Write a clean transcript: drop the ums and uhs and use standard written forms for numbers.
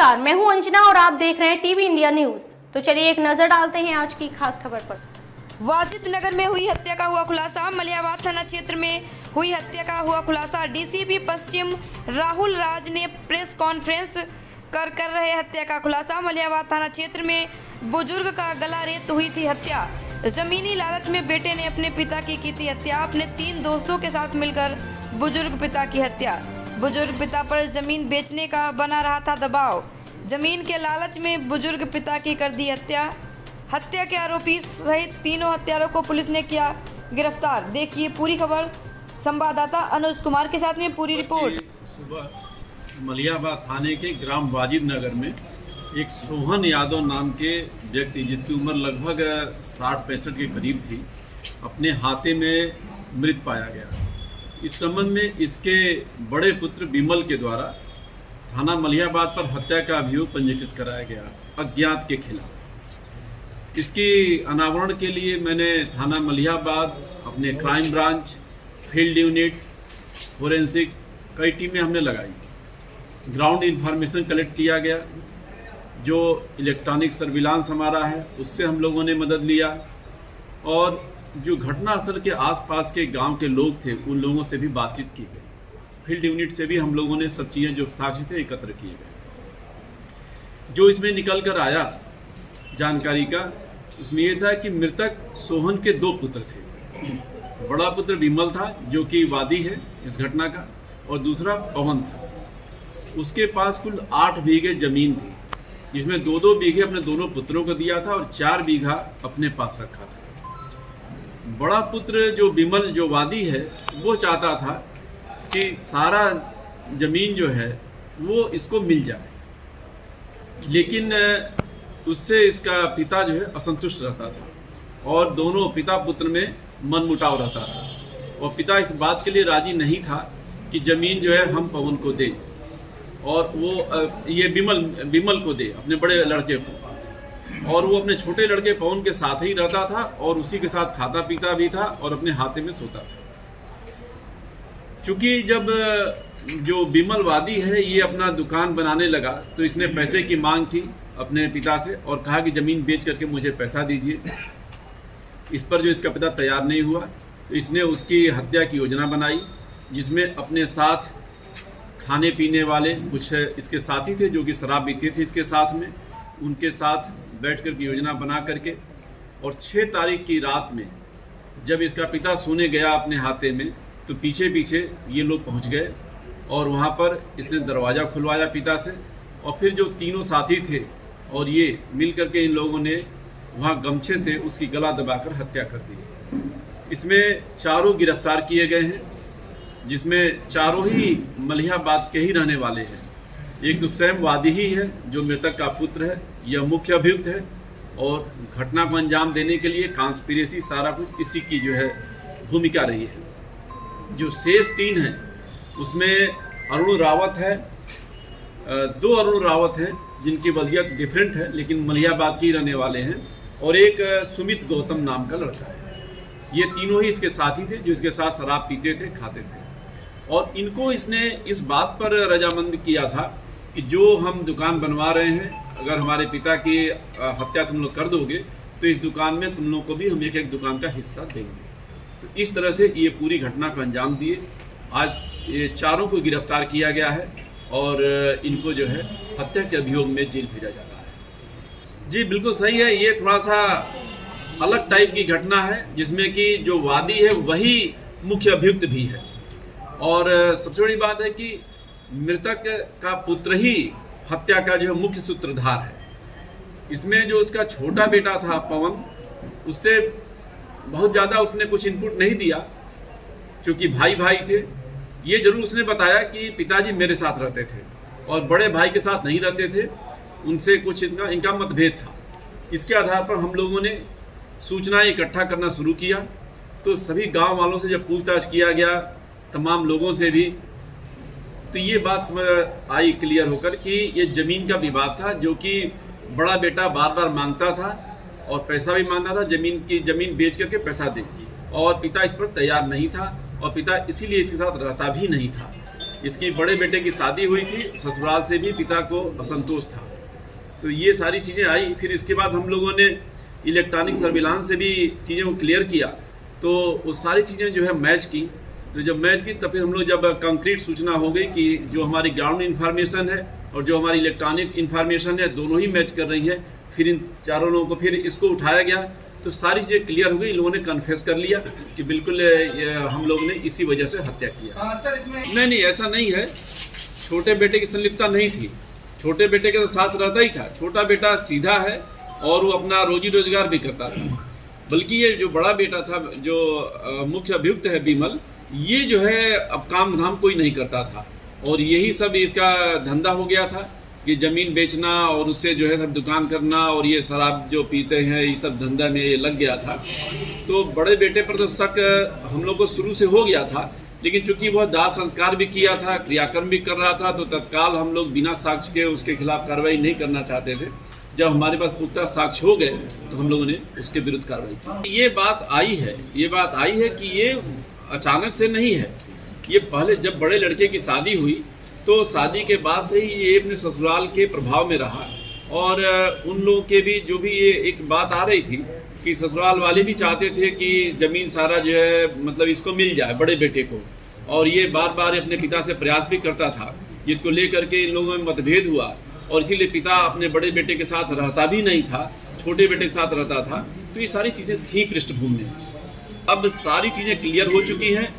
नमस्कार, मैं हूं अंजना और आप देख रहे हैं टीवी इंडिया न्यूज। तो चलिए एक नजर डालते हैं आज की खास खबर पर। वाजिद नगर में हुई हत्या का हुआ खुलासा। मलियाबाद थाना क्षेत्र में हुई हत्या का हुआ खुलासा। डीसीपी पश्चिम राहुल राज ने प्रेस कॉन्फ्रेंस कर रहे हत्या का खुलासा। मलियाबाद थाना क्षेत्र में बुजुर्ग का गला रेत हुई थी हत्या। जमीनी लालच में बेटे ने अपने पिता की थी हत्या। अपने 3 दोस्तों के साथ मिलकर बुजुर्ग पिता की हत्या। बुजुर्ग पिता पर जमीन बेचने का बना रहा था दबाव। जमीन के लालच में बुजुर्ग पिता की कर दी हत्या। हत्या के आरोपी सहित 3 हत्यारों को पुलिस ने किया गिरफ्तार। देखिए पूरी खबर संवाददाता अनुज कुमार के साथ में पूरी रिपोर्ट। सुबह मलियाबाद थाने के ग्राम वाजिद नगर में एक सोहन यादव नाम के व्यक्ति, जिसकी उम्र लगभग 60-65 के करीब थी, अपने हाथे में मृत पाया गया। इस संबंध में इसके बड़े पुत्र विमल के द्वारा थाना मलियाबाद पर हत्या का अभियोग पंजीकृत कराया गया अज्ञात के खिलाफ। इसकी अनावरण के लिए मैंने थाना मलियाबाद, अपने crime branch, field unit, forensic कई टीमें हमने लगाई। ग्राउंड इंफॉर्मेशन कलेक्ट किया गया। जो इलेक्ट्रॉनिक सर्विलांस हमारा है उससे हम लोगों ने मदद लिया, और जो घटनास्थल के आसपास के गांव के लोग थे उन लोगों से भी बातचीत की गई। फील्ड यूनिट से भी हम लोगों ने सब चीज़ें जो साक्ष्य थे एकत्र किए गए। जो इसमें निकल कर आया जानकारी का, उसमें यह था कि मृतक सोहन के 2 पुत्र थे। बड़ा पुत्र विमल था जो कि वादी है इस घटना का, और दूसरा पवन था। उसके पास कुल 8 बीघे जमीन थी, जिसमें 2-2 बीघे अपने दोनों पुत्रों को दिया था और 4 बीघा अपने पास रखा था। बड़ा पुत्र जो विमल, जो वादी है, वो चाहता था कि सारा जमीन जो है वो इसको मिल जाए, लेकिन उससे इसका पिता जो है असंतुष्ट रहता था, और दोनों पिता पुत्र में मनमुटाव रहता था, और पिता इस बात के लिए राजी नहीं था कि जमीन जो है हम पवन को दें, और वो ये विमल को दे, अपने बड़े लड़के को। और वो अपने छोटे लड़के पवन के साथ ही रहता था, और उसी के साथ खाता पीता भी था, और अपने हाथे में सोता था। चूँकि जब जो विमल वादी है ये अपना दुकान बनाने लगा, तो इसने पैसे की मांग की अपने पिता से, और कहा कि ज़मीन बेच करके मुझे पैसा दीजिए। इस पर जो इसका पिता तैयार नहीं हुआ, तो इसने उसकी हत्या की योजना बनाई, जिसमें अपने साथ खाने पीने वाले कुछ इसके साथी थे जो कि शराब पीते थे इसके साथ में, उनके साथ बैठ कर की योजना बना करके, और 6 तारीख की रात में जब इसका पिता सोने गया अपने हाथे में, तो पीछे पीछे ये लोग पहुंच गए, और वहां पर इसने दरवाज़ा खुलवाया पिता से, और फिर जो 3 साथी थे और ये मिल करके इन लोगों ने वहां गमछे से उसकी गला दबाकर हत्या कर दी। इसमें 4 गिरफ्तार किए गए हैं, जिसमें 4 ही मलियाबाद के ही रहने वाले हैं। एक तो स्वयं वादी ही है जो मृतक का पुत्र है, यह मुख्य अभियुक्त है, और घटना को अंजाम देने के लिए कॉन्स्पिरेसी सारा कुछ इसी की जो है भूमिका रही है। जो शेष 3 हैं उसमें अरुण रावत है, 2 अरुण रावत हैं जिनकी वज़ियत डिफरेंट है लेकिन मलियाबाद के ही रहने वाले हैं, और एक सुमित गौतम नाम का लड़का है। ये तीनों ही इसके साथी थे जो इसके साथ शराब पीते थे, खाते थे, और इनको इसने इस बात पर रजामंद किया था कि जो हम दुकान बनवा रहे हैं, अगर हमारे पिता की हत्या तुम लोग कर दोगे तो इस दुकान में तुम लोग को भी हम एक दुकान का हिस्सा देंगे। तो इस तरह से ये पूरी घटना को अंजाम दिए। आज ये 4 को गिरफ्तार किया गया है, और इनको जो है हत्या के अभियोग में जेल भेजा जाता है। जी बिल्कुल सही है, ये थोड़ा सा अलग टाइप की घटना है, जिसमें कि जो वादी है वही मुख्य अभियुक्त भी है, और सबसे बड़ी बात है कि मृतक का पुत्र ही हत्या का जो मुख्य सूत्रधार है। इसमें जो उसका छोटा बेटा था पवन, उससे बहुत ज़्यादा उसने कुछ इनपुट नहीं दिया, क्योंकि भाई भाई थे। ये जरूर उसने बताया कि पिताजी मेरे साथ रहते थे और बड़े भाई के साथ नहीं रहते थे, उनसे कुछ इनका मतभेद था। इसके आधार पर हम लोगों ने सूचनाएं इकट्ठा करना शुरू किया, तो सभी गांव वालों से जब पूछताछ किया गया, तमाम लोगों से भी, तो ये बात समझ आई क्लियर होकर कि ये ज़मीन का विवाद था, जो कि बड़ा बेटा बार बार मांगता था और पैसा भी मांगता था, ज़मीन बेच करके पैसा दे, और पिता इस पर तैयार नहीं था, और पिता इसीलिए इसके साथ रहता भी नहीं था। इसकी बड़े बेटे की शादी हुई थी, ससुराल से भी पिता को असंतोष था। तो ये सारी चीज़ें आई। फिर इसके बाद हम लोगों ने इलेक्ट्रॉनिक सर्विलांस से भी चीज़ों को क्लियर किया, तो वो सारी चीज़ें जो है मैच की। तो जब मैच की तब फिर हम लोग जब कंक्रीट सूचना हो गई कि जो हमारी ग्राउंड इन्फॉर्मेशन है और जो हमारी इलेक्ट्रॉनिक इन्फॉर्मेशन है दोनों ही मैच कर रही है, फिर इन चारों लोगों को फिर इसको उठाया गया, तो सारी चीज़ें क्लियर हो गई। इन लोगों ने कन्फेस कर लिया कि बिल्कुल हम लोगों ने इसी वजह से हत्या किया। सर इसमें नहीं, ऐसा नहीं है। छोटे बेटे की संलिप्तता नहीं थी, छोटे बेटे के तो साथ रहता ही था। छोटा बेटा सीधा है और वो अपना रोजी रोजगार भी करता था। बल्कि ये जो बड़ा बेटा था, जो मुख्य अभियुक्त है विमल, ये जो है अब काम धाम कोई नहीं करता था और यही सब इसका धंधा हो गया था कि ज़मीन बेचना और उससे जो है सब दुकान करना और ये शराब जो पीते हैं, ये सब धंधा में ये लग गया था। तो बड़े बेटे पर तो शक हम लोग को शुरू से हो गया था, लेकिन चूंकि वह दाह संस्कार भी किया था, क्रियाक्रम भी कर रहा था, तो तत्काल हम लोग बिना साक्ष्य के उसके खिलाफ कार्रवाई नहीं करना चाहते थे। जब हमारे पास पुख्ता साक्ष्य हो गए तो हम लोगों ने उसके विरुद्ध कार्रवाई की। ये बात आई है कि ये अचानक से नहीं है। ये पहले जब बड़े लड़के की शादी हुई तो शादी के बाद से ही ये अपने ससुराल के प्रभाव में रहा और उन लोगों के भी जो भी ये एक बात आ रही थी कि ससुराल वाले भी चाहते थे कि ज़मीन सारा जो है मतलब इसको मिल जाए बड़े बेटे को, और ये बार बार अपने पिता से प्रयास भी करता था, जिसको लेकर के इन लोगों में मतभेद हुआ और इसीलिए पिता अपने बड़े बेटे के साथ रहता भी नहीं था, छोटे बेटे के साथ रहता था। तो ये सारी चीज़ें थी पृष्ठभूमि में। अब सारी चीज़ें क्लियर हो चुकी हैं।